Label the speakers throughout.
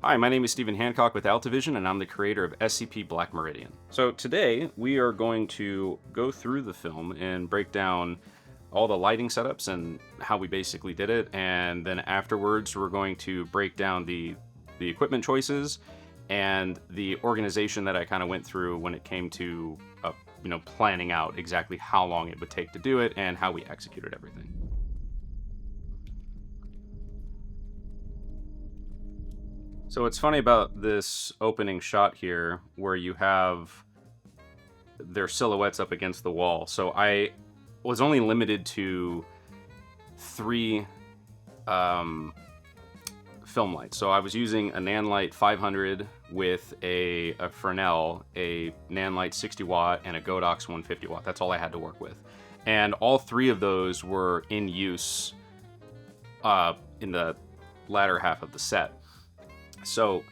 Speaker 1: Hi, my name is Stephen Hancock with Altavision, and I'm the creator of SCP Black Meridian. So today, we are going to go through the film and break down all the lighting setups and how we basically did it, and then afterwards we're going to break down the equipment choices and the organization that I kind of went through when it came to planning out exactly how long it would take to do it and how we executed everything. So what's funny about this opening shot here, where you have their silhouettes up against the wall. So I was only limited to 3 film lights. So I was using a Nanlite 500 with a Fresnel, a Nanlite 60 watt, and a Godox 150 watt. That's all I had to work with. And all 3 of those were in use in the latter half of the set. So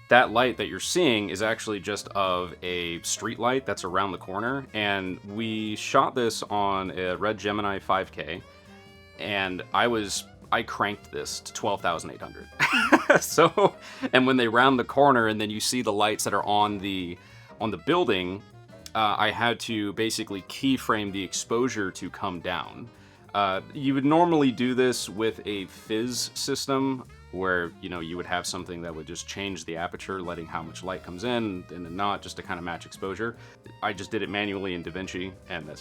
Speaker 1: that light that you're seeing is actually just of a street light that's around the corner, and we shot this on a Red Gemini 5K, and I cranked this to 12,800. So, and when they round the corner and then you see the lights that are on the building, I had to basically keyframe the exposure to come down. You would normally do this with a fizz system, where you would have something that would just change the aperture, letting how much light comes in and not, just to kind of match exposure. I just did it manually in DaVinci, and it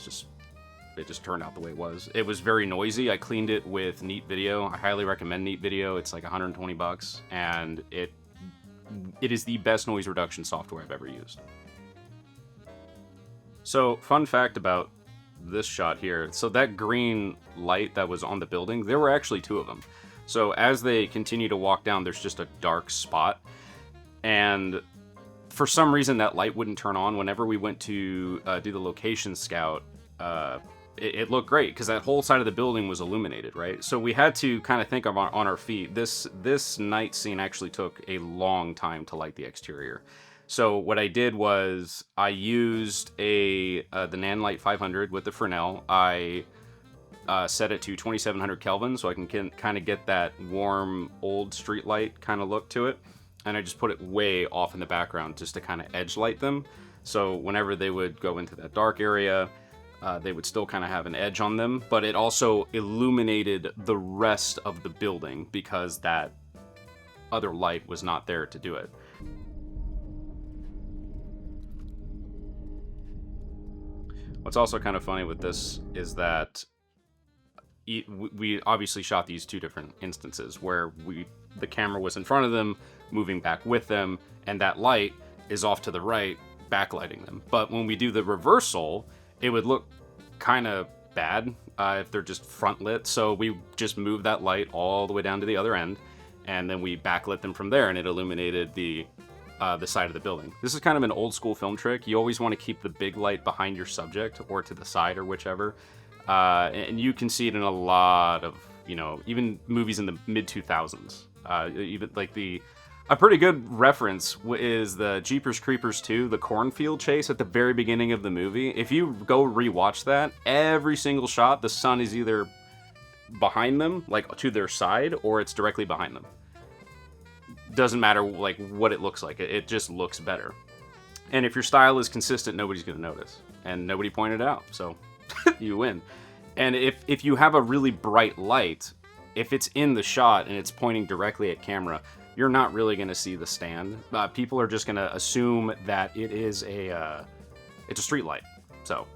Speaker 1: just turned out the way it was. It was very noisy. I cleaned it with Neat Video. I highly recommend Neat Video. It's like $120, and it is the best noise reduction software I've ever used. So, fun fact about this shot here. So that green light that was on the building, there were actually 2 of them. So as they continue to walk down, there's just a dark spot, and for some reason that light wouldn't turn on. Whenever we went to do the location scout, it looked great because that whole side of the building was illuminated, right? So we had to kind of think on our feet. This night scene actually took a long time to light the exterior. So what I did was I used the Nanlite 500 with the Fresnel. I set it to 2700 Kelvin so I can kind of get that warm old street light kind of look to it, and I just put it way off in the background just to kind of edge light them, so whenever they would go into that dark area, they would still kind of have an edge on them, but it also illuminated the rest of the building because that other light was not there to do it. What's also kind of funny with this is that we obviously shot these 2 different instances where the camera was in front of them, moving back with them, and that light is off to the right, backlighting them. But when we do the reversal, it would look kind of bad if they're just front lit. So we just moved that light all the way down to the other end, and then we backlit them from there, and it illuminated the side of the building. This is kind of an old school film trick. You always want to keep the big light behind your subject or to the side or whichever. And you can see it in a lot of, even movies in the mid-2000s. Even like a pretty good reference is the Jeepers Creepers 2, the cornfield chase at the very beginning of the movie. If you go rewatch that, every single shot, the sun is either behind them, like to their side, or it's directly behind them. Doesn't matter like what it looks like. It just looks better. And if your style is consistent, nobody's going to notice. And nobody pointed out, so you win. And if you have a really bright light, if it's in the shot and it's pointing directly at camera, you're not really going to see the stand. People are just going to assume that it is it's a street light. So.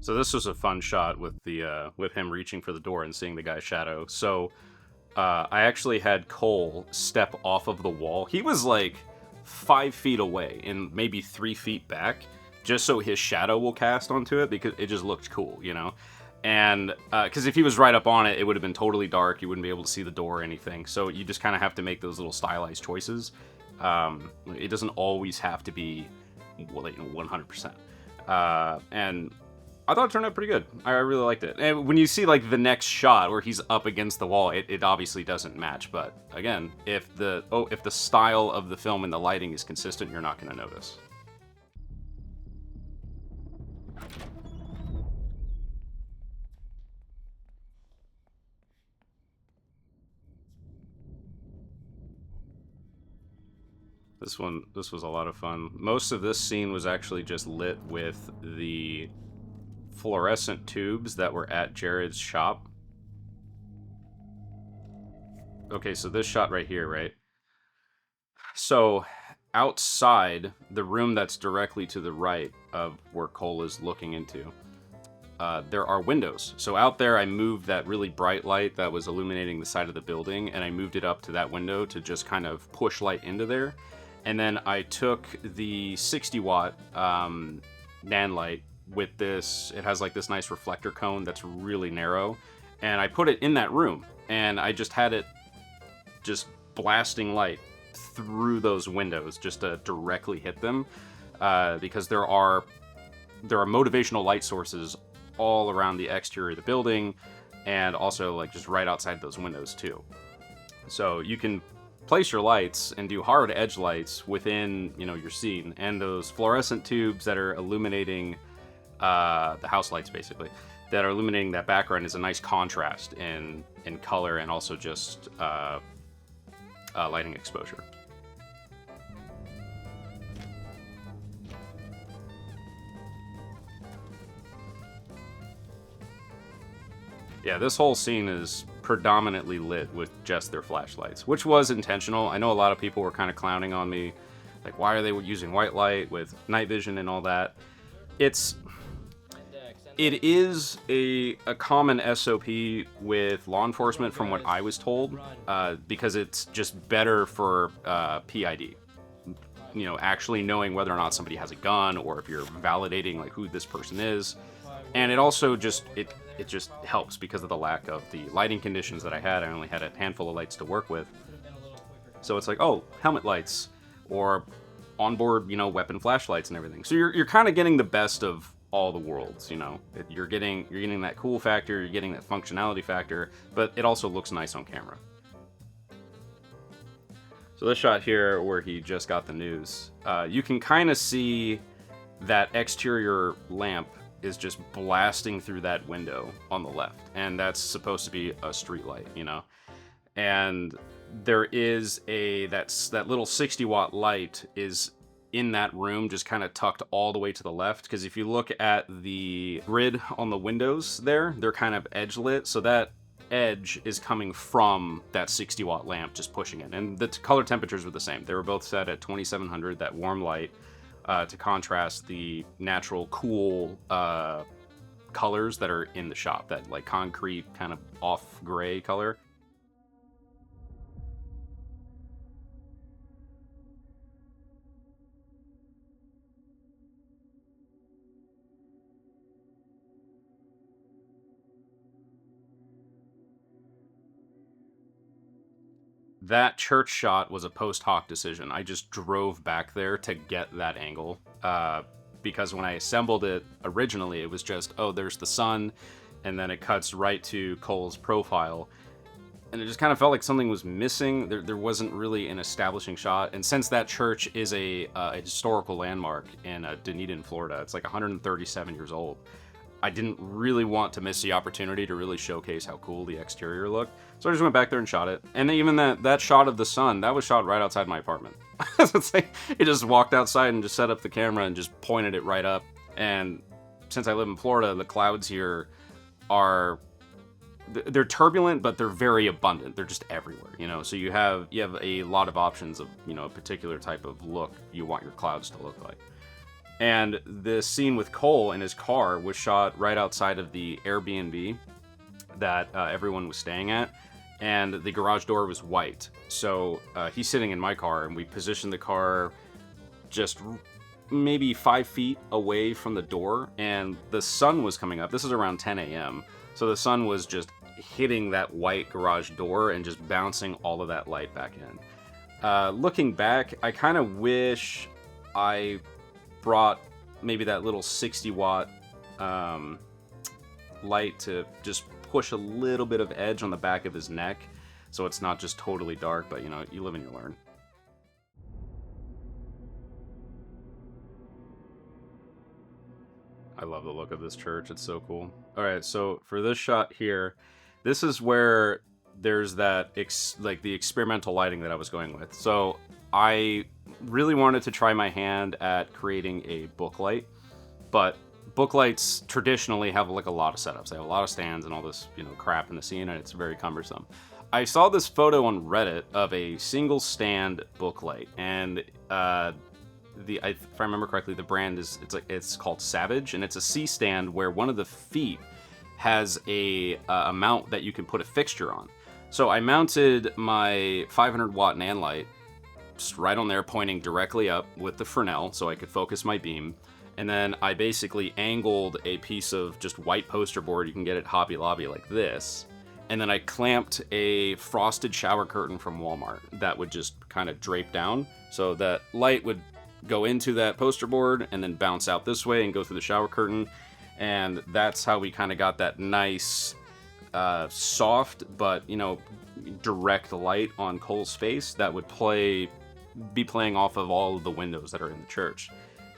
Speaker 1: So this was a fun shot with with him reaching for the door and seeing the guy's shadow. So I actually had Cole step off of the wall. He was like 5 feet away and maybe 3 feet back, just so his shadow will cast onto it because it just looked cool, And because if he was right up on it, it would have been totally dark. You wouldn't be able to see the door or anything. So you just kind of have to make those little stylized choices. It doesn't always have to be 100%. And I thought it turned out pretty good. I really liked it. And when you see like the next shot where he's up against the wall, it obviously doesn't match. But again, if the style of the film and the lighting is consistent, you're not going to notice. This was a lot of fun. Most of this scene was actually just lit with the fluorescent tubes that were at Jared's shop. Okay, so this shot right here, right? So outside, the room that's directly to the right of where Cole is looking into, there are windows. So out there, I moved that really bright light that was illuminating the side of the building, and I moved it up to that window to just kind of push light into there. And then I took the 60 watt NAND light with this, it has like this nice reflector cone that's really narrow, and I put it in that room, and I just had it just blasting light through those windows just to directly hit them, because there are motivational light sources all around the exterior of the building, and also like just right outside those windows too. So you can place your lights and do hard edge lights within, you know, your scene, and those fluorescent tubes that are illuminating the house lights, basically, that are illuminating that background, is a nice contrast in color and also just lighting exposure. Yeah, this whole scene is predominantly lit with just their flashlights, which was intentional. I know a lot of people were kind of clowning on me, like, why are they using white light with night vision and all that? It is a common SOP with law enforcement, from what I was told, because it's just better for PID. You know, actually knowing whether or not somebody has a gun, or if you're validating like who this person is. And it also just it just helps because of the lack of the lighting conditions that I had. I only had a handful of lights to work with. So it's like, oh, helmet lights, or onboard, you know, weapon flashlights and everything. So you're kind of getting the best of all the worlds, you know. You're getting that cool factor, you're getting that functionality factor, but it also looks nice on camera. So this shot here where he just got the news, you can kind of see that exterior lamp is just blasting through that window on the left, and that's supposed to be a street light, you know. And there is that little 60 watt light is in that room, just kind of tucked all the way to the left, because if you look at the grid on the windows there, they're kind of edge lit, so that edge is coming from that 60 watt lamp just pushing it. And the color temperatures were the same. They were both set at 2700, that warm light, to contrast the natural cool colors that are in the shop, that like concrete kind of off gray color. That church shot was a post hoc decision. I just drove back there to get that angle, because when I assembled it originally, it was just, oh, there's the sun, and then it cuts right to Cole's profile, and it just kind of felt like something was missing. There wasn't really an establishing shot, and since that church is a historical landmark in Dunedin, Florida, it's like 137 years old, I didn't really want to miss the opportunity to really showcase how cool the exterior looked. So I just went back there and shot it. And then even that shot of the sun, that was shot right outside my apartment. So it's like, it just walked outside and just set up the camera and just pointed it right up. And since I live in Florida, the clouds here they're turbulent, but they're very abundant. They're just everywhere, you know? So you have a lot of options of, you know, a particular type of look you want your clouds to look like. And the scene with Cole in his car was shot right outside of the Airbnb that everyone was staying at, and the garage door was white. So he's sitting in my car, and we positioned the car just maybe 5 feet away from the door, and the sun was coming up. This is around 10 a.m., so the sun was just hitting that white garage door and just bouncing all of that light back in. Looking back, I kind of wish I brought maybe that little 60 watt light to just push a little bit of edge on the back of his neck, so it's not just totally dark, but, you know, you live and you learn. I love the look of this church. It's so cool. All right, so for this shot here, this is where there's that like the experimental lighting that I was going with. So I really wanted to try my hand at creating a book light, but book lights traditionally have like a lot of setups. They have a lot of stands and all this, you know, crap in the scene, and it's very cumbersome. I saw this photo on Reddit of a single stand book light, and if I remember correctly, the brand it's called Savage, and it's a C stand where one of the feet has a mount that you can put a fixture on. So I mounted my 500 watt NAND light just right on there, pointing directly up with the Fresnel, so I could focus my beam. And then I basically angled a piece of just white poster board. You can get it Hobby Lobby like this. And then I clamped a frosted shower curtain from Walmart that would just kind of drape down, so that light would go into that poster board and then bounce out this way and go through the shower curtain. And that's how we kind of got that nice soft but, you know, direct light on Cole's face that would be playing off of all of the windows that are in the church.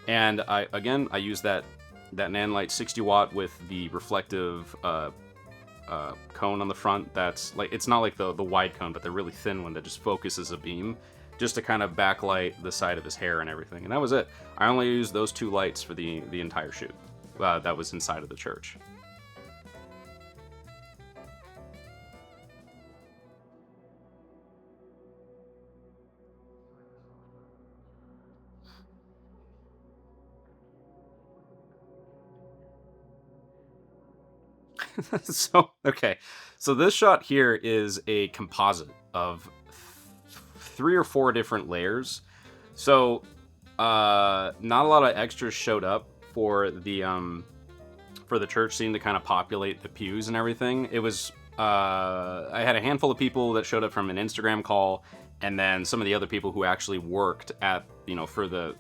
Speaker 1: And I used that NAND light 60 watt with the reflective cone on the front. That's like, it's not like the wide cone, but the really thin one that just focuses a beam, just to kind of backlight the side of his hair and everything. And that was it. I only used those two lights for the entire shoot that was inside of the church. So this shot here is a composite of 3 or 4 different layers. So not a lot of extras showed up for the church scene to kind of populate the pews and everything. It was I had a handful of people that showed up from an Instagram call, and then some of the other people who actually worked at, you know, for the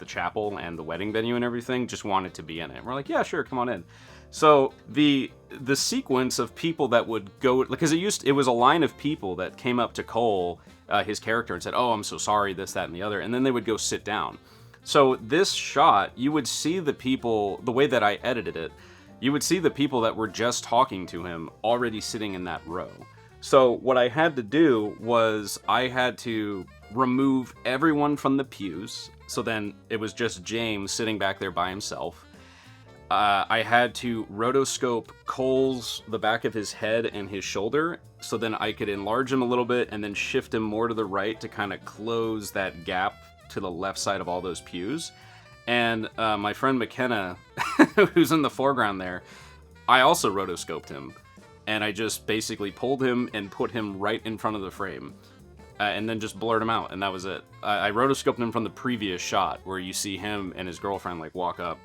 Speaker 1: chapel and the wedding venue and everything just wanted to be in it. We're like, yeah, sure, come on in. So the sequence of people that would go, because it was a line of people that came up to Cole, his character, and said, oh, I'm so sorry, this, that, and the other, and then they would go sit down. So this shot, you would see the people, the way that I edited it, you would see the people that were just talking to him already sitting in that row. So what I had to do was I had to remove everyone from the pews, so then it was just James sitting back there by himself. I had to rotoscope the back of his head and his shoulder, so then I could enlarge him a little bit and then shift him more to the right to kind of close that gap to the left side of all those pews. And my friend McKenna, who's in the foreground there, I also rotoscoped him. And I just basically pulled him and put him right in front of the frame. And then just blurred him out, and that was it. I rotoscoped him from the previous shot, where you see him and his girlfriend like walk up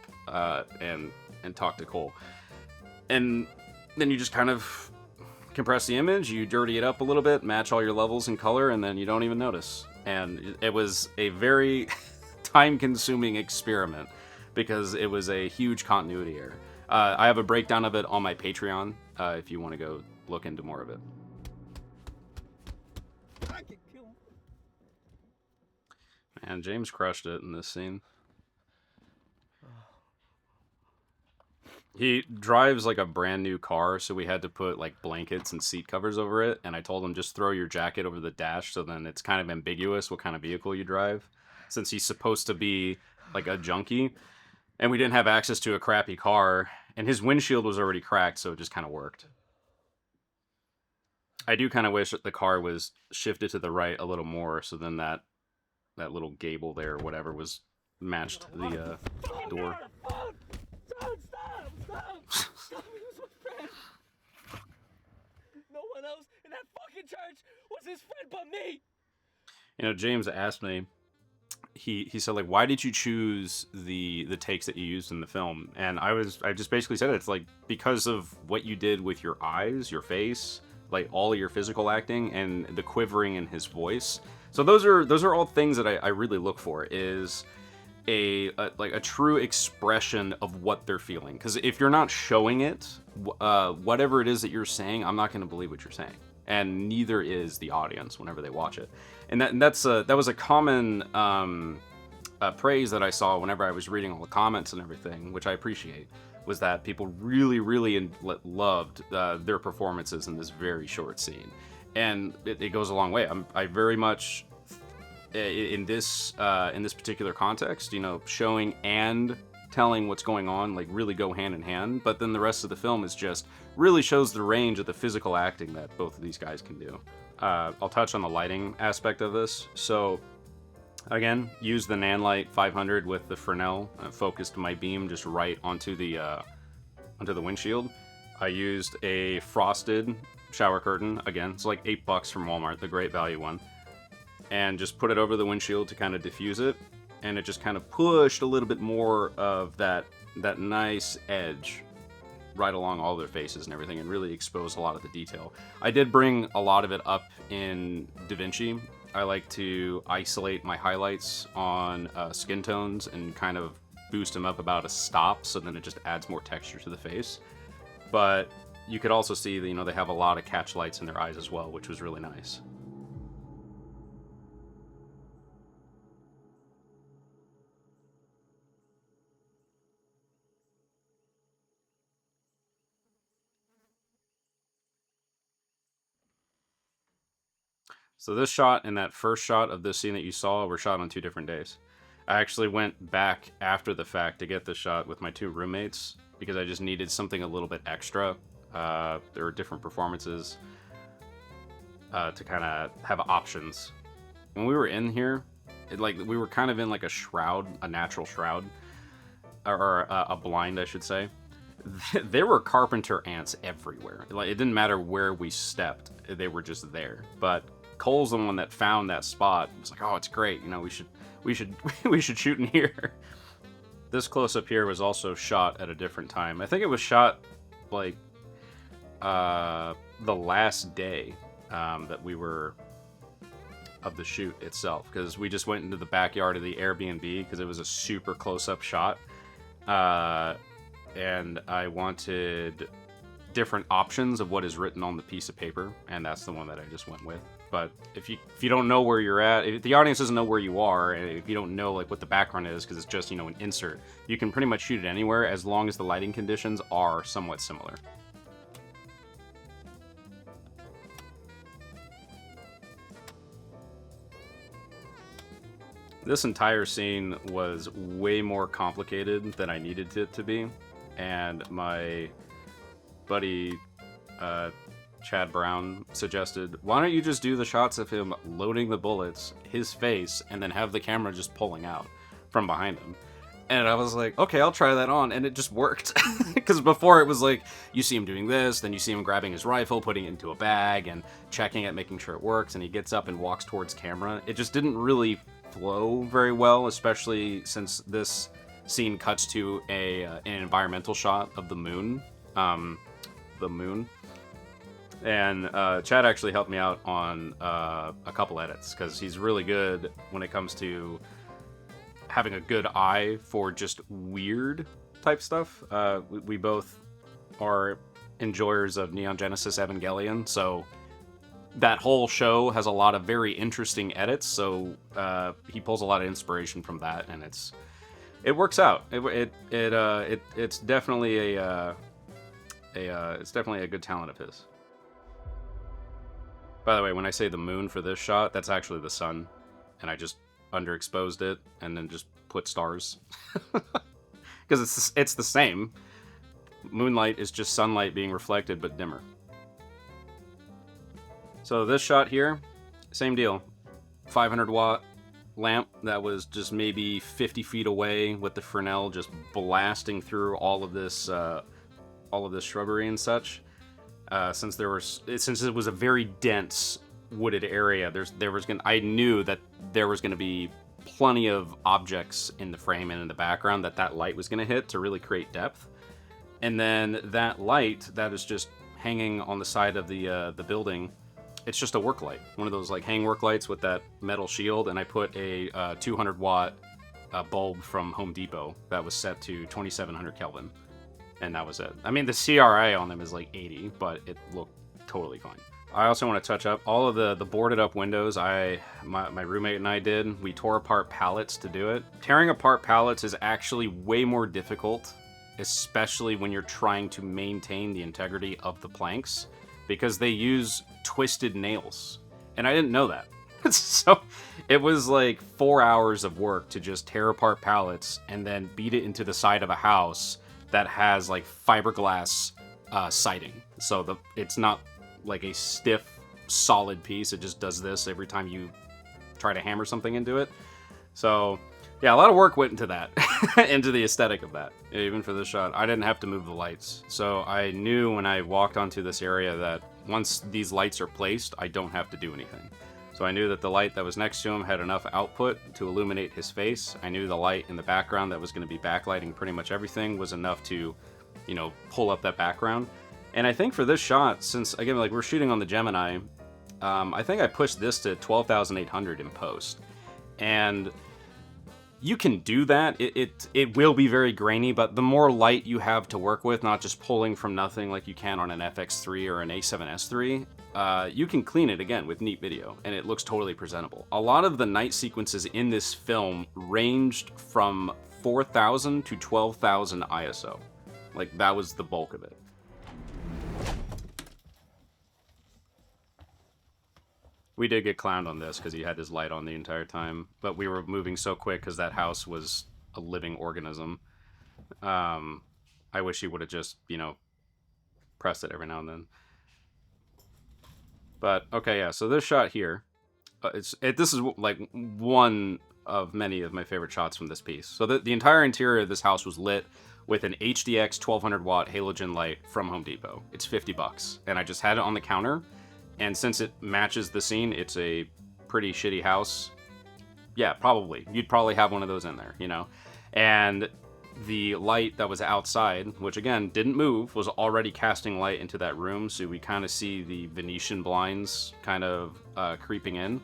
Speaker 1: and talk to Cole. And then you just kind of compress the image, you dirty it up a little bit, match all your levels and color, and then you don't even notice. And it was a very time-consuming experiment, because it was a huge continuity error. I have a breakdown of it on my Patreon, if you want to go look into more of it. Man, James crushed it in this scene. He drives like a brand new car, so we had to put like blankets and seat covers over it, and I told him just throw your jacket over the dash, so then it's kind of ambiguous what kind of vehicle you drive, since he's supposed to be like a junkie, and we didn't have access to a crappy car, and his windshield was already cracked, so it just kind of worked. I do kind of wish that the car was shifted to the right a little more, so then that little gable there or whatever was matched the door.
Speaker 2: No one else in that fucking church was his friend but me.
Speaker 1: You know, James asked me, he said, like, why did you choose the takes that you used in the film? And I just basically said it's like because of what you did with your eyes, your face, like all of your physical acting, and the quivering in his voice. So those are all things that I really look for, is like a true expression of what they're feeling. Because if you're not showing it, whatever it is that you're saying, I'm not going to believe what you're saying, and neither is the audience whenever they watch it. And that was a common praise that I saw whenever I was reading all the comments and everything, which I appreciate, was that people really loved their performances in this very short scene, and it goes a long way. I very much in this particular context, you know, showing and telling what's going on like really go hand in hand. But then the rest of the film is just really shows the range of the physical acting that both of these guys can do. I'll touch on the lighting aspect of this. So again, use the Nanlite 500 with the Fresnel, focused my beam just right onto the windshield. I used a frosted shower curtain. Again, it's like $8 from Walmart, the great value one. And just put it over the windshield to kind of diffuse it, and it just kind of pushed a little bit more of that nice edge right along all their faces and everything, and really exposed a lot of the detail. I did bring a lot of it up in DaVinci. I like to isolate my highlights on skin tones and kind of boost them up about a stop, so then it just adds more texture to the face. But you could also see that, you know, they have a lot of catch lights in their eyes as well, which was really nice. So this shot and that first shot of this scene that you saw were shot on 2 different days. I actually went back after the fact to get this shot with my 2 roommates because I just needed something a little bit extra. There were different performances to kind of have options. When we were in here, we were kind of in like a shroud, a natural shroud, or a blind, I should say. There were carpenter ants everywhere. Like, it didn't matter where we stepped; they were just there. But Cole's the one that found that spot. It's like, oh, it's great. You know, we should shoot in here. This close up here was also shot at a different time. I think it was shot like the last day that we were of the shoot itself, because we just went into the backyard of the Airbnb because it was a super close up shot, and I wanted different options of what is written on the piece of paper, and that's the one that I just went with. But if you don't know where you're at, if the audience doesn't know where you are, and if you don't know like what the background is, because it's just, you know, an insert, you can pretty much shoot it anywhere as long as the lighting conditions are somewhat similar. This entire scene was way more complicated than I needed it to be, and my buddy Chad Brown suggested, why don't you just do the shots of him loading the bullets, his face, and then have the camera just pulling out from behind him. And I was like, okay, I'll try that on, and it just worked. Because before it was like, you see him doing this, then you see him grabbing his rifle, putting it into a bag, and checking it, making sure it works, and he gets up and walks towards camera. It just didn't really flow very well, especially since this scene cuts to an environmental shot of the moon. And Chad actually helped me out on a couple edits, because he's really good when it comes to having a good eye for just weird type stuff. We both are enjoyers of Neon Genesis Evangelion, so that whole show has a lot of very interesting edits, so he pulls a lot of inspiration from that, and it works out. It's definitely it's definitely a good talent of his. By the way, when I say the moon for this shot, that's actually the sun, and I just underexposed it and then just put stars because it's the same. Moonlight is just sunlight being reflected but dimmer. So this shot here, same deal. 500 watt lamp that was just maybe 50 feet away with the Fresnel just blasting through all of this shrubbery and such. Since it was a very dense wooded area, I knew that there was gonna be plenty of objects in the frame and in the background that light was gonna hit to really create depth. And then that light that is just hanging on the side of the building, it's just a work light, one of those like hang work lights with that metal shield, and I put a 200 watt bulb from Home Depot that was set to 2700 Kelvin. And that was it. I mean, the CRA on them is like 80, but it looked totally fine. I also want to touch up all of the boarded up windows. My roommate and I did. We tore apart pallets to do it. Tearing apart pallets is actually way more difficult, especially when you're trying to maintain the integrity of the planks, because they use twisted nails. And I didn't know that. So it was like 4 hours of work to just tear apart pallets and then beat it into the side of a house that has like fiberglass siding. So it's not like a stiff, solid piece. It just does this every time you try to hammer something into it. So yeah, a lot of work went into that, into the aesthetic of that. Even for this shot, I didn't have to move the lights. So I knew when I walked onto this area that once these lights are placed, I don't have to do anything. So I knew that the light that was next to him had enough output to illuminate his face. I knew the light in the background that was going to be backlighting pretty much everything was enough to, you know, pull up that background. And I think for this shot, since, again, like we're shooting on the Gemini, I think I pushed this to 12,800 in post. And you can do that. It will be very grainy, but the more light you have to work with, not just pulling from nothing like you can on an FX3 or an A7S III, you can clean it again with neat video, and it looks totally presentable. A lot of the night sequences in this film ranged from 4,000 to 12,000 ISO. Like, that was the bulk of it. We did get clowned on this because he had his light on the entire time, but we were moving so quick because that house was a living organism. I wish he would have just, you know, pressed it every now and then. But, okay, yeah, so this shot here, this is, like, one of many of my favorite shots from this piece. So the entire interior of this house was lit with an HDX 1200 watt halogen light from Home Depot. It's $50, and I just had it on the counter, and since it matches the scene, it's a pretty shitty house. Yeah, probably. You'd probably have one of those in there, you know? And the light that was outside, which again didn't move, was already casting light into that room, so we kind of see the Venetian blinds kind of creeping in.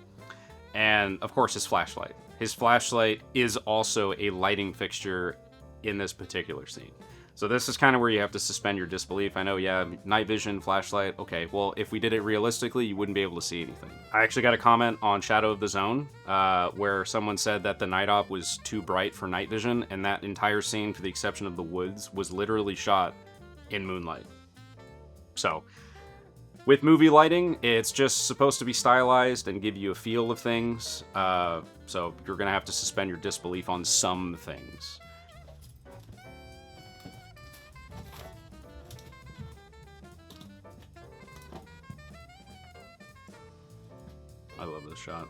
Speaker 1: And of course his flashlight. His flashlight is also a lighting fixture in this particular scene. So this is kind of where you have to suspend your disbelief. I know, yeah, night vision, flashlight, okay, well, if we did it realistically, you wouldn't be able to see anything. I actually got a comment on Shadow of the Zone, where someone said that the night op was too bright for night vision, and that entire scene, for the exception of the woods, was literally shot in moonlight. So, with movie lighting, it's just supposed to be stylized and give you a feel of things, so you're gonna have to suspend your disbelief on some things. I love this shot.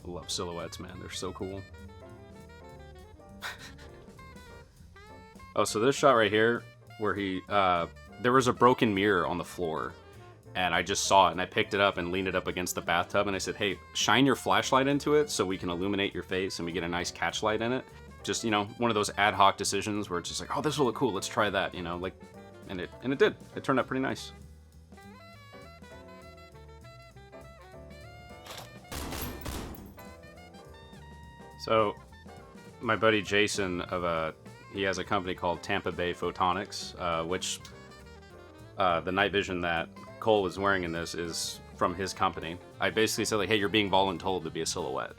Speaker 1: I love silhouettes, man. They're so cool. Oh, so this shot right here, where he, there was a broken mirror on the floor, and I just saw it, and I picked it up and leaned it up against the bathtub, and I said, hey, shine your flashlight into it so we can illuminate your face and we get a nice catch light in it. Just, you know, one of those ad hoc decisions where it's just like, oh, this will look cool, let's try that, you know, like, and it did. It turned out pretty nice. So, my buddy Jason he has a company called Tampa Bay Photonics, which the night vision that Cole is wearing in this is from his company. I basically said, like, hey, you're being voluntold to be a silhouette.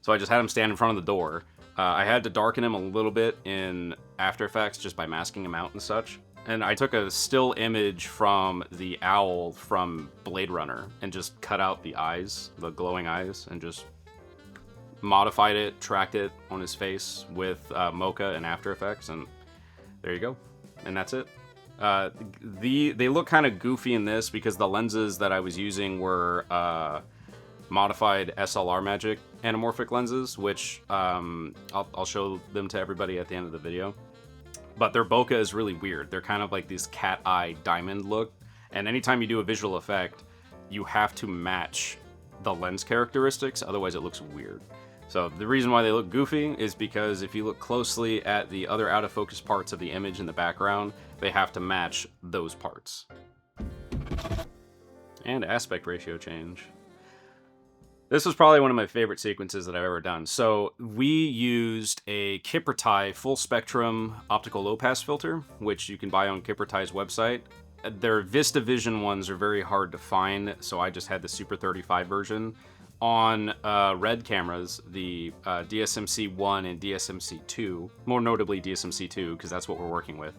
Speaker 1: So I just had him stand in front of the door. I had to darken him a little bit in After Effects just by masking him out and such. And I took a still image from the owl from Blade Runner and just cut out the eyes, the glowing eyes, and just modified it, tracked it on his face with Mocha and After Effects, and there you go. And that's it. They look kind of goofy in this because the lenses that I was using were modified SLR Magic anamorphic lenses, which I'll show them to everybody at the end of the video. But their bokeh is really weird. They're kind of like this cat eye diamond look, and anytime you do a visual effect, you have to match the lens characteristics, otherwise it looks weird. So the reason why they look goofy is because if you look closely at the other out of focus parts of the image in the background, they have to match those parts. And aspect ratio change. This was probably one of my favorite sequences that I've ever done. So we used a Kiprtai full spectrum optical low pass filter, which you can buy on Kiprtai's website. Their VistaVision ones are very hard to find, so I just had the Super 35 version. On RED cameras, the DSMC-1 and DSMC-2, more notably DSMC-2, because that's what we're working with,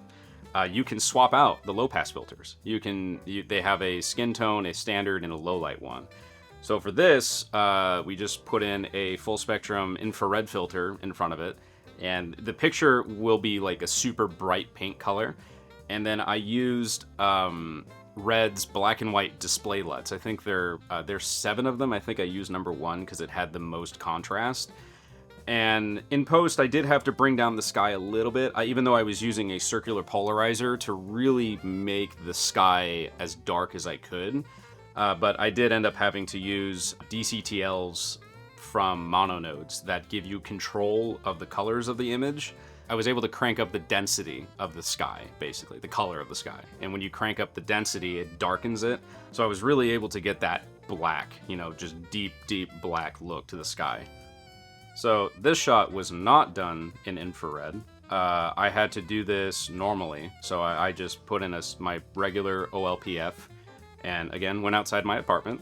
Speaker 1: you can swap out the low pass filters. They have a skin tone, a standard, and a low light one. So for this, we just put in a full spectrum infrared filter in front of it, and the picture will be like a super bright paint color. And then I used Red's black and white display LUTs. I think there's 7 of them. I think I used number 1 because it had the most contrast. And in post, I did have to bring down the sky a little bit, even though I was using a circular polarizer to really make the sky as dark as I could. But I did end up having to use DCTLs from mononodes that give you control of the colors of the image. I was able to crank up the density of the sky, basically, the color of the sky. And when you crank up the density, it darkens it. So I was really able to get that black, just deep, deep black look to the sky. So this shot was not done in infrared. I had to do this normally. So I just put in my regular OLPF and again, went outside my apartment.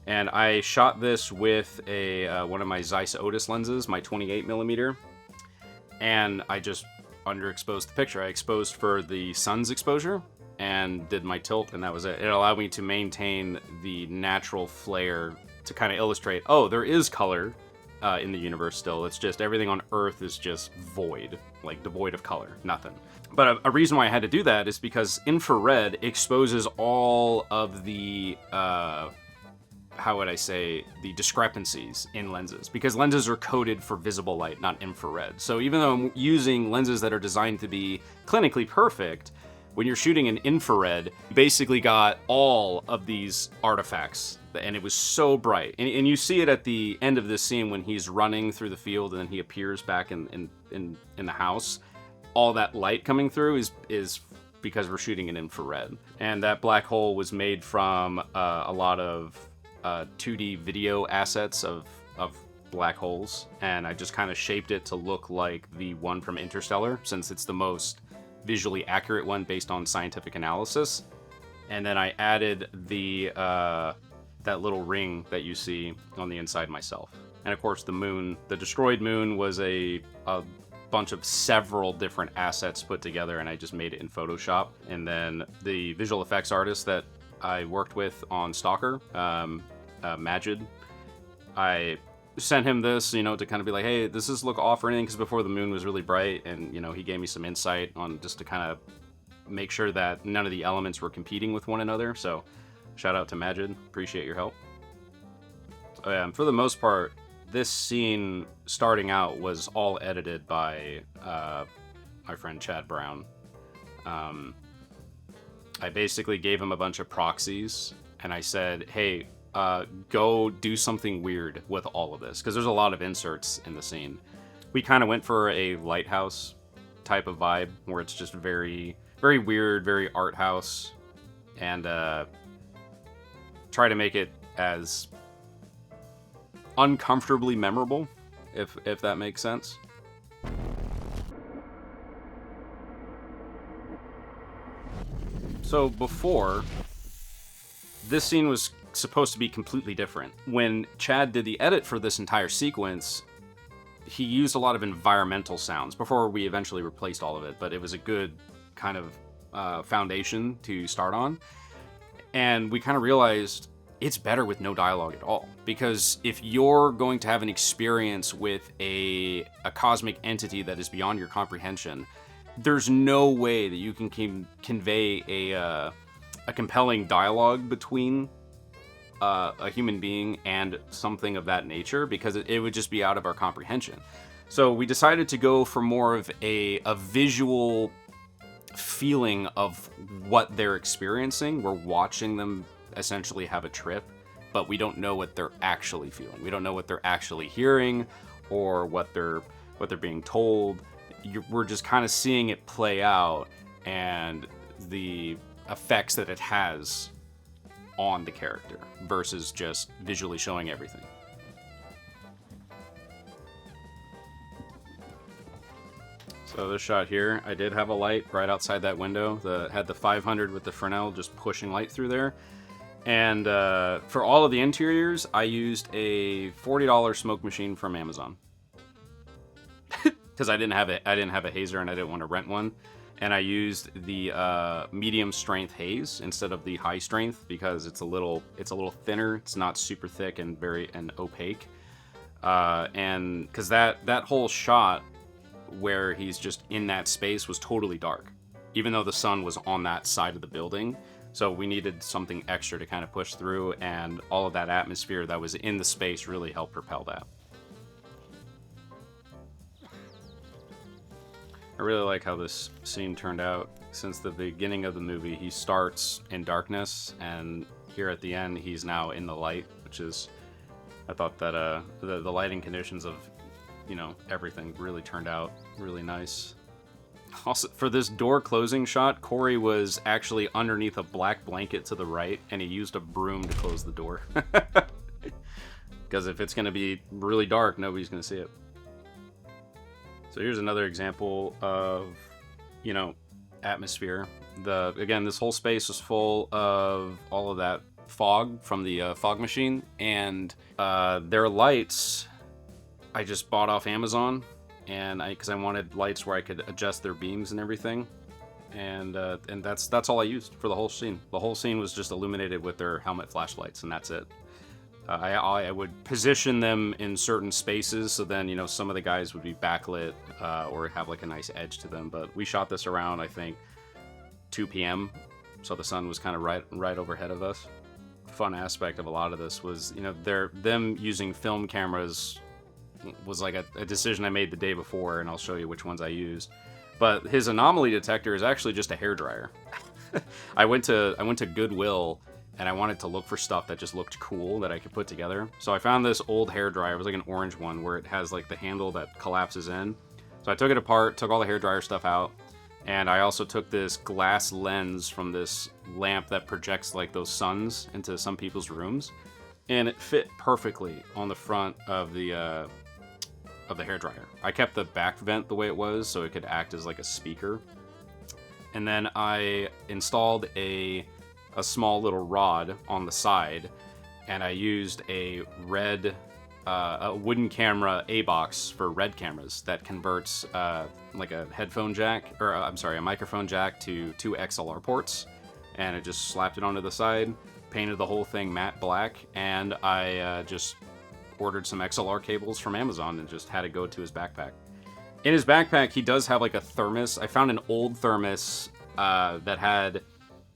Speaker 1: And I shot this with one of my Zeiss Otis lenses, my 28mm. And I just underexposed the picture. I exposed for the sun's exposure and did my tilt, and that was it. It allowed me to maintain the natural flare to kind of illustrate, oh, there is color in the universe still. It's just everything on Earth is just void, like devoid of color, nothing. But a reason why I had to do that is because infrared exposes all of the the discrepancies in lenses, because lenses are coded for visible light, not infrared. So even though I'm using lenses that are designed to be clinically perfect, when you're shooting in infrared, you basically got all of these artifacts, and it was so bright. And you see it at the end of this scene when he's running through the field and then he appears back in the house. All that light coming through is because we're shooting in infrared. And that black hole was made from a lot of 2D video assets of black holes, and I just kind of shaped it to look like the one from Interstellar, since it's the most visually accurate one based on scientific analysis. And then I added that little ring that you see on the inside myself. And of course the destroyed moon was a bunch of several different assets put together, and I just made it in Photoshop. And then the visual effects artist that I worked with on Stalker, Majid, I sent him this, to kind of be like, hey, does this look off or anything? Because before the moon was really bright, and, he gave me some insight on just to kind of make sure that none of the elements were competing with one another. So shout out to Majid, appreciate your help. For the most part, this scene starting out was all edited by my friend Chad Brown. I basically gave him a bunch of proxies, and I said, hey, go do something weird with all of this, because there's a lot of inserts in the scene. We kind of went for a lighthouse type of vibe, where it's just very, very weird, very art house, and try to make it as uncomfortably memorable, if that makes sense. So before, this scene was supposed to be completely different. When Chad did the edit for this entire sequence, he used a lot of environmental sounds before we eventually replaced all of it, but it was a good kind of foundation to start on. And we kind of realized it's better with no dialogue at all, because if you're going to have an experience with a cosmic entity that is beyond your comprehension, there's no way that you can convey a compelling dialogue between a human being and something of that nature, because it would just be out of our comprehension. So we decided to go for more of a visual feeling of what they're experiencing. We're watching them essentially have a trip, but we don't know what they're actually feeling. We don't know what they're actually hearing or what they're being told. We're just kind of seeing it play out and the effects that it has on the character versus just visually showing everything. So this shot here, I did have a light right outside that window. Had the 500 with the Fresnel just pushing light through there. And for all of the interiors, I used a $40 smoke machine from Amazon. Because I didn't have a hazer and I didn't want to rent one. And I used the medium strength haze instead of the high strength because it's a little thinner. It's not super thick and very opaque. And because that whole shot where he's just in that space was totally dark, even though the sun was on that side of the building. So we needed something extra to kind of push through, and all of that atmosphere that was in the space really helped propel that. I really like how this scene turned out. Since the beginning of the movie, he starts in darkness, and here at the end, he's now in the light, which is, I thought that the lighting conditions of, everything really turned out really nice. Also, for this door closing shot, Corey was actually underneath a black blanket to the right, and he used a broom to close the door. Because if it's going to be really dark, nobody's going to see it. So here's another example of, atmosphere. Again, this whole space was full of all of that fog from the fog machine, and their lights I just bought off Amazon, and because I wanted lights where I could adjust their beams and everything, and that's all I used for the whole scene. The whole scene was just illuminated with their helmet flashlights, and that's it. I would position them in certain spaces, so then some of the guys would be backlit or have like a nice edge to them. But we shot this around, I think, 2 p.m., so the sun was kind of right overhead of us. Fun aspect of a lot of this was them using film cameras was like a decision I made the day before, and I'll show you which ones I used. But his anomaly detector is actually just a hairdryer. I went to Goodwill, and I wanted to look for stuff that just looked cool that I could put together. So I found this old hairdryer. It was like an orange one where it has like the handle that collapses in. So I took it apart, took all the hairdryer stuff out, and I also took this glass lens from this lamp that projects like those suns into some people's rooms, and it fit perfectly on the front of the hairdryer. I kept the back vent the way it was so it could act as like a speaker. And then I installed a small little rod on the side, and I used a wooden camera A-box for red cameras that converts like a headphone jack, or a microphone jack to 2 XLR ports, and it just slapped it onto the side, painted the whole thing matte black, and I just ordered some XLR cables from Amazon and just had it go to his backpack. In his backpack, he does have like a thermos. I found an old thermos that had,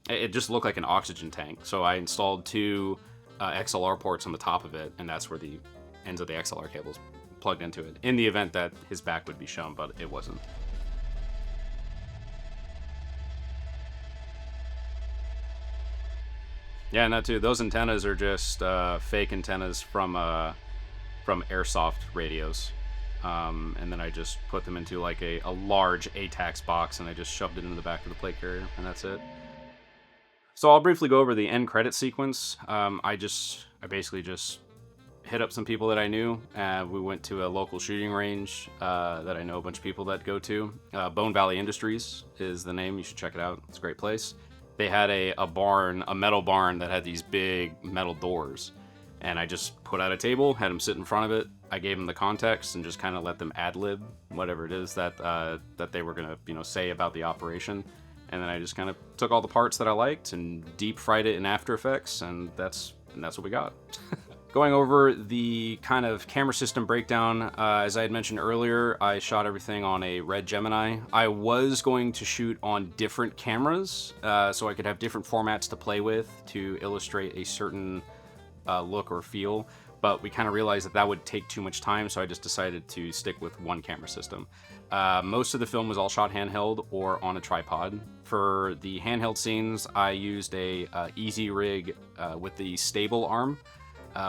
Speaker 1: it just looked like an oxygen tank. So I installed 2 XLR ports on the top of it, and that's where the ends of the XLR cables plugged into it, in the event that his back would be shown, but it wasn't. Yeah, and that too. Those antennas are just fake antennas from airsoft radios. And then I just put them into like a large ATAX box, and I just shoved it into the back of the plate carrier, and that's it. So I'll briefly go over the end credit sequence. I basically just hit up some people that I knew. We went to a local shooting range that I know a bunch of people that go to. Bone Valley Industries is the name. You should check it out. It's a great place. They had a metal barn that had these big metal doors. And I just put out a table, had them sit in front of it. I gave them the context and just kind of let them ad-lib whatever it is that they were going to say about the operation. And then I just kind of took all the parts that I liked and deep fried it in After Effects, and that's what we got. Going over the kind of camera system breakdown, as I had mentioned earlier, I shot everything on a Red Gemini. I was going to shoot on different cameras, so I could have different formats to play with to illustrate a certain look or feel, but we kind of realized that would take too much time, so I just decided to stick with one camera system. Most of the film was all shot handheld or on a tripod. For the handheld scenes, I used a easy rig with the stable arm,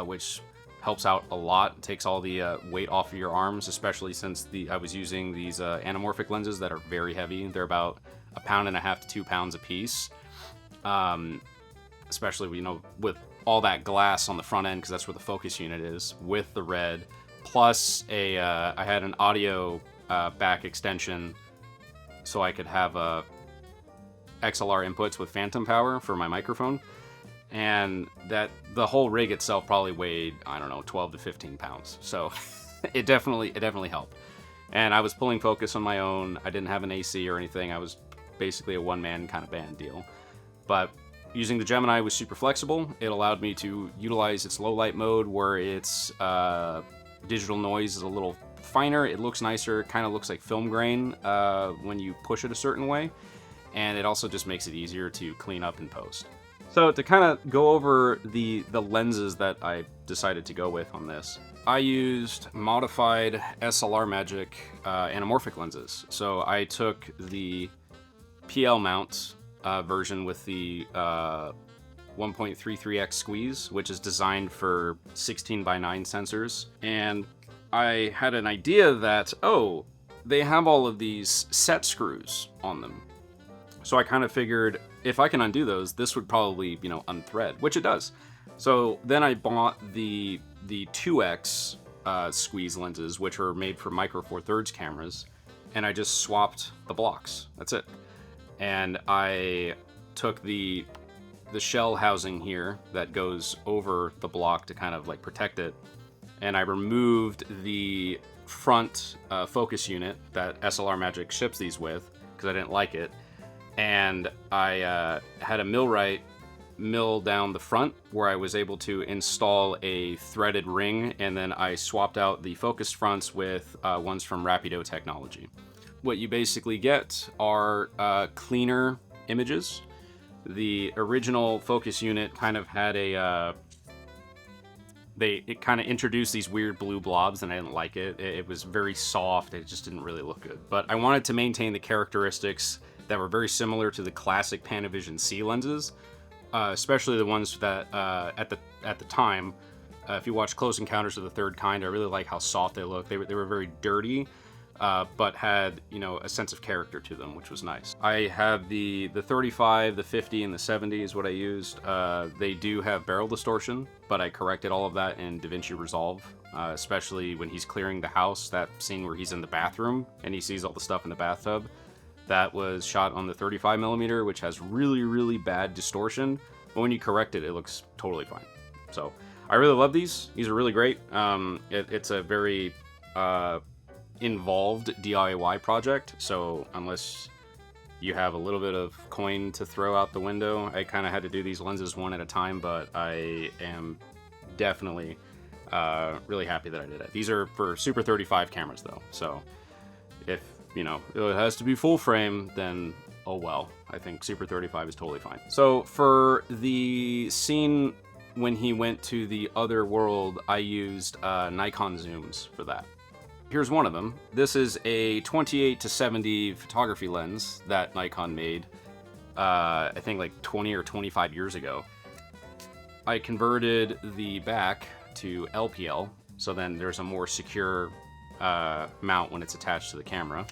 Speaker 1: which helps out a lot. It takes all the weight off of your arms, especially since I was using these anamorphic lenses that are very heavy. They're about 1.5 pounds to 2 pounds a piece. Especially with all that glass on the front end, because that's where the focus unit is, with the red, plus I had an audio back extension so I could have XLR inputs with phantom power for my microphone. And that the whole rig itself probably weighed, I don't know, 12 to 15 pounds. So it definitely helped. And I was pulling focus on my own. I didn't have an AC or anything. I was basically a one-man kind of band deal. But using the Gemini was super flexible. It allowed me to utilize its low light mode where its digital noise is a little finer. It looks nicer. It kind of looks like film grain when you push it a certain way. And it also just makes it easier to clean up and post. So to kind of go over the lenses that I decided to go with on this, I used modified SLR Magic anamorphic lenses. So I took the PL mount version with the 1.33x squeeze, which is designed for 16:9 sensors. And I had an idea that, oh, they have all of these set screws on them. So I kind of figured if I can undo those, this would probably, unthread, which it does. So then I bought the 2x squeeze lenses, which are made for micro four thirds cameras, and I just swapped the blocks. That's it. And I took the shell housing here that goes over the block to kind of like protect it, and I removed the front focus unit that SLR Magic ships these with because I didn't like it. And I had a millwright mill down the front where I was able to install a threaded ring, and then I swapped out the focus fronts with ones from Rapido Technology. What you basically get are cleaner images. The original focus unit kind of had it kind of introduced these weird blue blobs, and I didn't like it. It was very soft. It just didn't really look good. But I wanted to maintain the characteristics that were very similar to the classic Panavision C lenses, especially the ones that at the time, if you watch Close Encounters of the Third Kind, I really like how soft they look. They were very dirty, but had a sense of character to them, which was nice. I have the 35, the 50, and the 70 is what I used. They do have barrel distortion, but I corrected all of that in DaVinci Resolve, especially when he's clearing the house. That scene where he's in the bathroom and he sees all the stuff in the bathtub. That was shot on the 35mm, which has really, really bad distortion. But when you correct it, it looks totally fine. So I really love these. These are really great. It's a very involved DIY project. So unless you have a little bit of coin to throw out the window, I kind of had to do these lenses one at a time. But I am definitely really happy that I did it. These are for Super 35 cameras, though. So if it has to be full frame, then oh well. I think Super 35 is totally fine. So for the scene when he went to the other world, I used Nikon zooms for that. Here's one of them. This is a 28-70 photography lens that Nikon made, I think like 20 or 25 years ago. I converted the back to LPL, so then there's a more secure mount when it's attached to the camera.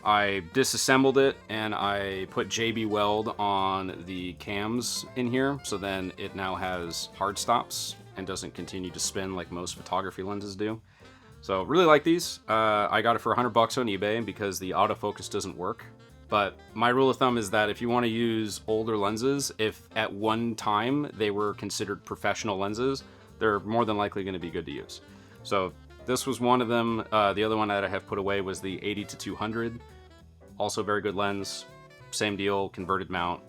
Speaker 1: I disassembled it and I put JB Weld on the cams in here, so then it now has hard stops and doesn't continue to spin like most photography lenses do. So really like these. I got it for $100 on eBay because the autofocus doesn't work. But my rule of thumb is that if you want to use older lenses, if at one time they were considered professional lenses, they're more than likely going to be good to use. So this was one of them. The other one that I have put away was the 80-200. Also very good lens. Same deal, converted mount.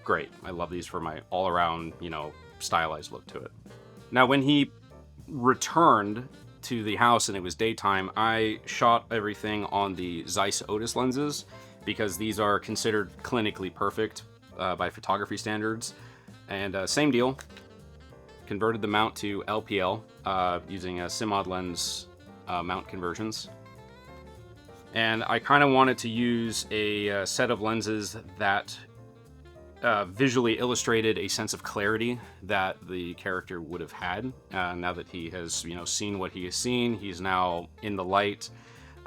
Speaker 1: Great. I love these for my all-around, stylized look to it. Now, when he returned to the house and it was daytime, I shot everything on the Zeiss Otis lenses because these are considered clinically perfect by photography standards. And same deal. Converted the mount to LPL using Simod lens mount conversions. And I kind of wanted to use a set of lenses that visually illustrated a sense of clarity that the character would have had. Now that he has, seen what he has seen, he's now in the light,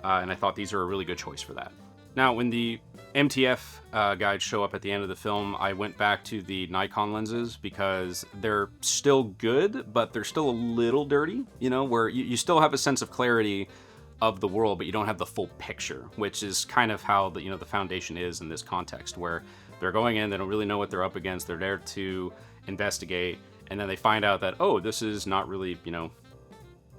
Speaker 1: and I thought these are a really good choice for that. Now, when the MTF guides show up at the end of the film, I went back to the Nikon lenses because they're still good, but they're still a little dirty, where you still have a sense of clarity, of the world, but you don't have the full picture, which is kind of how the, the foundation is in this context, where they're going in, they don't really know what they're up against, they're there to investigate, and then they find out that, oh, this is not really,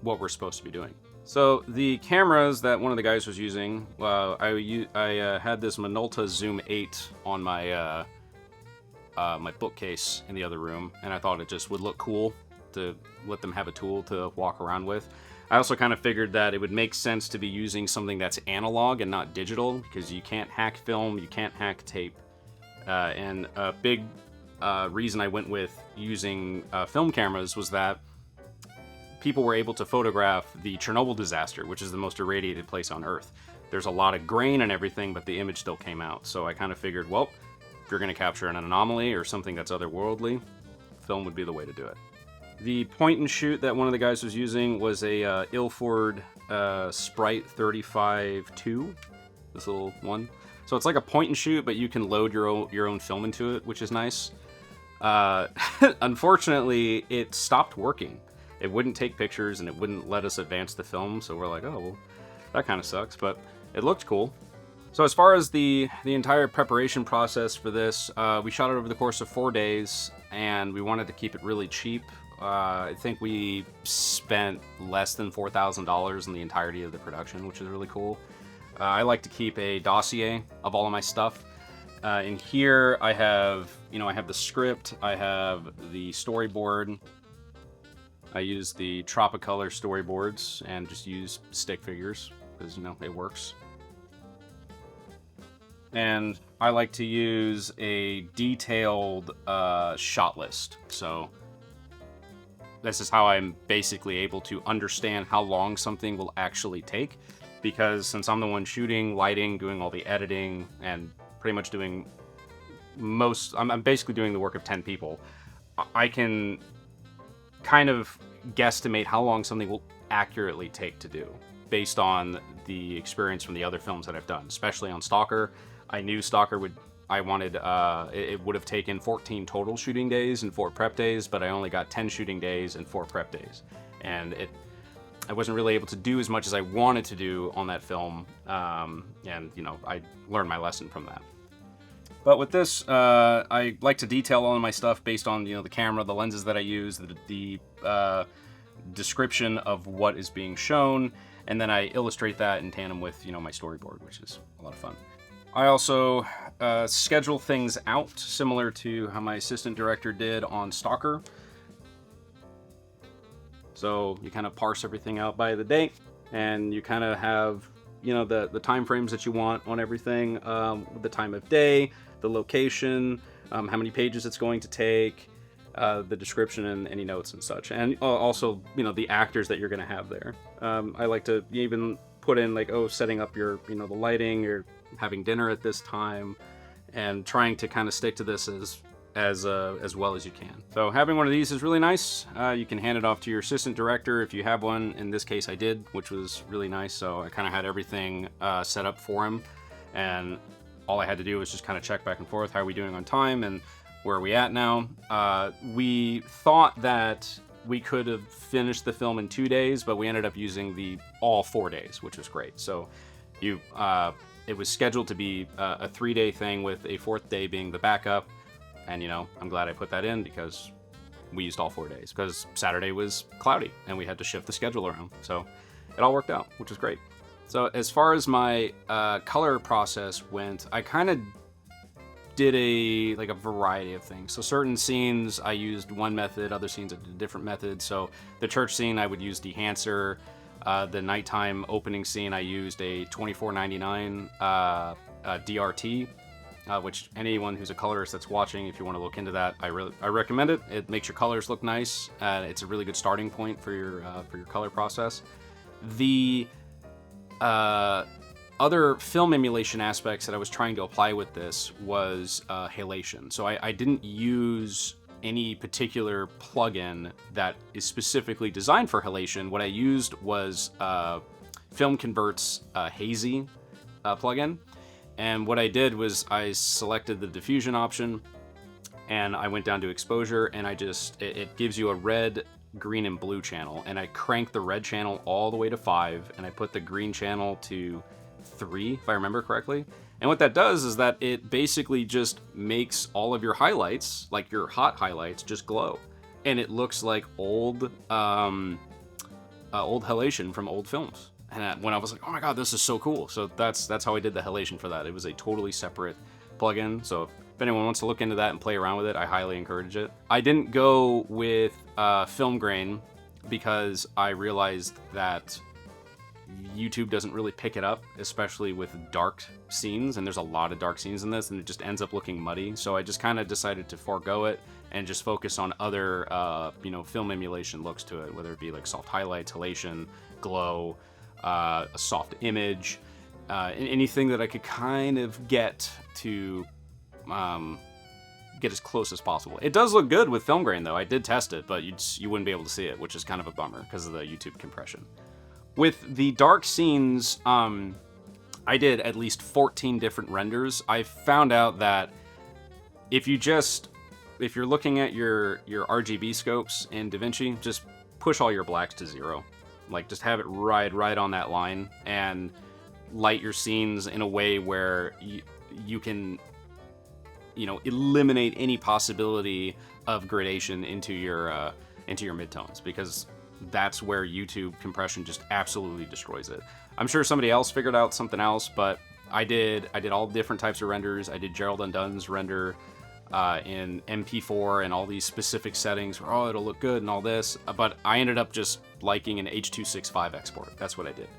Speaker 1: what we're supposed to be doing. So the cameras that one of the guys was using, I had this Minolta Zoom 8 on my my bookcase in the other room, and I thought it just would look cool to let them have a tool to walk around with. I also kind of figured that it would make sense to be using something that's analog and not digital, because you can't hack film, you can't hack tape. And a big reason I went with using film cameras was that people were able to photograph the Chernobyl disaster, which is the most irradiated place on Earth. There's a lot of grain and everything, but the image still came out. So I kind of figured, well, if you're going to capture an anomaly or something that's otherworldly, film would be the way to do it. The point and shoot that one of the guys was using was a Ilford Sprite 35-2, this little one. So it's like a point and shoot, but you can load your own film into it, which is nice. Unfortunately, it stopped working. It wouldn't take pictures and it wouldn't let us advance the film, so we're like, oh, well, that kind of sucks, but it looked cool. So as far as the entire preparation process for this, we shot it over the course of 4 days, and we wanted to keep it really cheap. I think we spent less than $4,000 in the entirety of the production, which is really cool. I like to keep a dossier of all of my stuff. In here, I have the script, I have the storyboard. I use the Tropicolor storyboards and just use stick figures because, it works. And I like to use a detailed shot list. So this is how I'm basically able to understand how long something will actually take, because since I'm the one shooting, lighting, doing all the editing, and pretty much doing I'm basically doing the work of 10 people, I can kind of guesstimate how long something will accurately take to do based on the experience from the other films that I've done, especially on Stalker. I knew Stalker would have taken 14 total shooting days and 4 prep days, but I only got 10 shooting days and 4 prep days. And I wasn't really able to do as much as I wanted to do on that film. And I learned my lesson from that. But with this, I like to detail all of my stuff based on, the camera, the lenses that I use, the description of what is being shown, and then I illustrate that in tandem with, my storyboard, which is a lot of fun. I also schedule things out similar to how my assistant director did on Stalker. So you kind of parse everything out by the date, and you kind of have, the time frames that you want on everything, the time of day, the location, how many pages it's going to take, the description and any notes and such, and also the actors that you're going to have there. I like to even put in setting up your the lighting, you're having dinner at this time, and trying to kind of stick to this as well as you can. So having one of these is really nice. You can hand it off to your assistant director if you have one. In this case I did, which was really nice. So I kind of had everything set up for him, and all I had to do was just kind of check back and forth, how are we doing on time and where are we at now. We thought that we could have finished the film in 2 days, but we ended up using all 4 days, which was great. So it was scheduled to be a 3-day thing with a 4th day being the backup. And, I'm glad I put that in because we used all 4 days, because Saturday was cloudy and we had to shift the schedule around. So it all worked out, which was great. So as far as my color process went, I kind of did a variety of things. So certain scenes I used one method, other scenes I did a different method. So the church scene I would use Dehancer. The nighttime opening scene I used a 2499 DRT. Which anyone who's a colorist that's watching, if you want to look into that, I recommend it. It makes your colors look nice. It's a really good starting point for your color process. The other film emulation aspects that I was trying to apply with this was halation. So I didn't use any particular plugin that is specifically designed for halation. What I used was Film Convert's Hazy plugin. And what I did was I selected the diffusion option, and I went down to exposure, and it gives you a red green and blue channel, and I cranked the red channel all the way to 5, and I put the green channel to 3, if I remember correctly. And what that does is that it basically just makes all of your highlights, like your hot highlights, just glow. And it looks like old halation from old films. And when I was like, oh my god, this is so cool. So that's how I did the halation for that. It was a totally separate plugin. So if anyone wants to look into that and play around with it, I highly encourage it. I didn't go with film grain because I realized that YouTube doesn't really pick it up, especially with dark scenes, and there's a lot of dark scenes in this, and it just ends up looking muddy. So I just kind of decided to forego it and just focus on other, film emulation looks to it, whether it be like soft highlights, halation, glow, a soft image, anything that I could kind of get to get as close as possible. It does look good with film grain, though. I did test it, but you wouldn't be able to see it, which is kind of a bummer because of the YouTube compression. With the dark scenes, I did at least 14 different renders. I found out that if you're looking at your RGB scopes in DaVinci, just push all your blacks to 0. Like, just have it right on that line, and light your scenes in a way where you can, eliminate any possibility of gradation into your midtones, because that's where YouTube compression just absolutely destroys it. I'm sure somebody else figured out something else, but I did all different types of renders. I did Gerald Undun's render in MP4 and all these specific settings where, oh, it'll look good and all this, but I ended up just liking an H.265 export. That's what I did.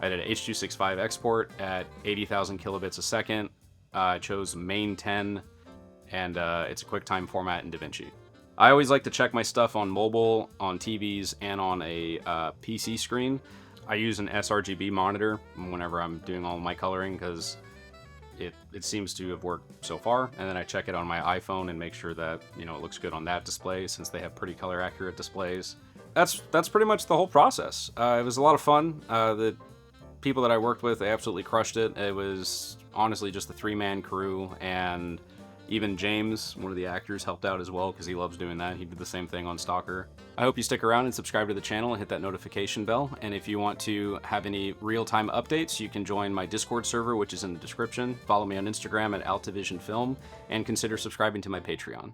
Speaker 1: I did an H.265 export at 80,000 kilobits a second. I chose main 10, and it's a QuickTime format in DaVinci. I always like to check my stuff on mobile, on TVs, and on a PC screen. I use an sRGB monitor whenever I'm doing all my coloring because it seems to have worked so far. And then I check it on my iPhone and make sure that it looks good on that display, since they have pretty color accurate displays. That's pretty much the whole process. It was a lot of fun. The people that I worked with, they absolutely crushed it. It was honestly just a 3-man crew, and even James, one of the actors, helped out as well because he loves doing that. He did the same thing on Stalker. I hope you stick around and subscribe to the channel and hit that notification bell. And if you want to have any real-time updates, you can join my Discord server, which is in the description. Follow me on Instagram at Altavision Film, and consider subscribing to my Patreon.